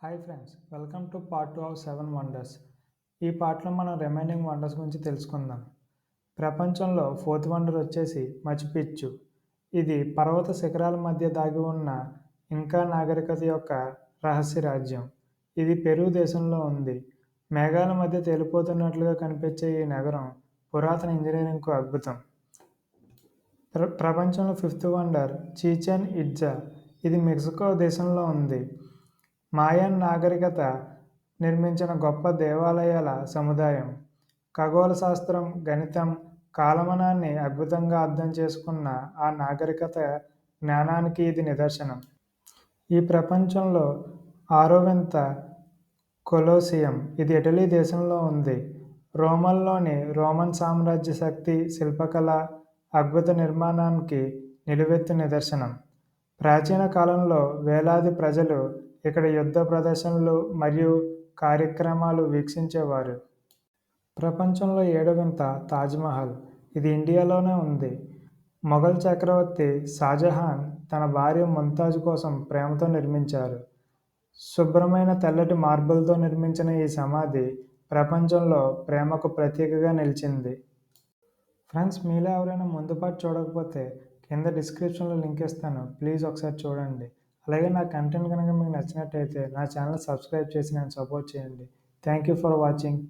Hi friends, welcome to part 2 of 7 wonders. ఈ పార్ట్లో మనం రిమైనింగ్ వండర్స్ గురించి తెలుసుకుందాం. ప్రపంచంలో ఫోర్త్ వండర్ వచ్చేసి మచు పిచ్చు. ఇది పర్వత శిఖరాల మధ్య దాగి ఉన్న ఇంకా నాగరికత యొక్క రహస్య రాజ్యం. ఇది పెరు దేశంలో ఉంది. మేఘాల మధ్య తేలిపోతున్నట్లుగా కనిపించే ఈ నగరం పురాతన ఇంజనీరింగ్కు అద్భుతం. ప్రపంచంలో ఫిఫ్త్ వండర్ చీచెన్ ఇట్జా. ఇది మెక్సికో దేశంలో ఉంది. మాయన్ నాగరికత నిర్మించిన గొప్ప దేవాలయాల సముదాయం. ఖగోళ శాస్త్రం, గణితం, కాలమానాన్ని అద్భుతంగా అర్థం చేసుకున్న ఆ నాగరికత జ్ఞానానికి ఇది నిదర్శనం. ఈ ప్రపంచంలో ఆరో వింత కొలోసియం. ఇది ఇటలీ దేశంలో ఉంది. రోమన్లోని రోమన్ సామ్రాజ్య శక్తి, శిల్పకళ, అద్భుత నిర్మాణానికి నిలువెత్తు నిదర్శనం. ప్రాచీన కాలంలో వేలాది ప్రజలు ఇక్కడ యుద్ధ ప్రదర్శనలు మరియు కార్యక్రమాలు వీక్షించేవారు. ప్రపంచంలో ఏడో వింత తాజ్మహల్. ఇది ఇండియాలోనే ఉంది. మొఘల్ చక్రవర్తి షాజహాన్ తన భార్య ముంతాజ్ కోసం ప్రేమతో నిర్మించారు. శుభ్రమైన తెల్లటి మార్బుల్తో నిర్మించిన ఈ సమాధి ప్రపంచంలో ప్రేమకు ప్రతీకగా నిలిచింది. ఫ్రెండ్స్, మీలో ఎవరైనా ముందు పార్ట్ చూడకపోతే కింద డిస్క్రిప్షన్లో లింక్ ఇస్తాను, ప్లీజ్ ఒకసారి చూడండి. అలాగే నా కంటెంట్ కనుక మీకు నచ్చినట్టయితే నా ఛానల్ సబ్స్క్రైబ్ చేసి నన్ను సపోర్ట్ చేయండి. Thank you for watching.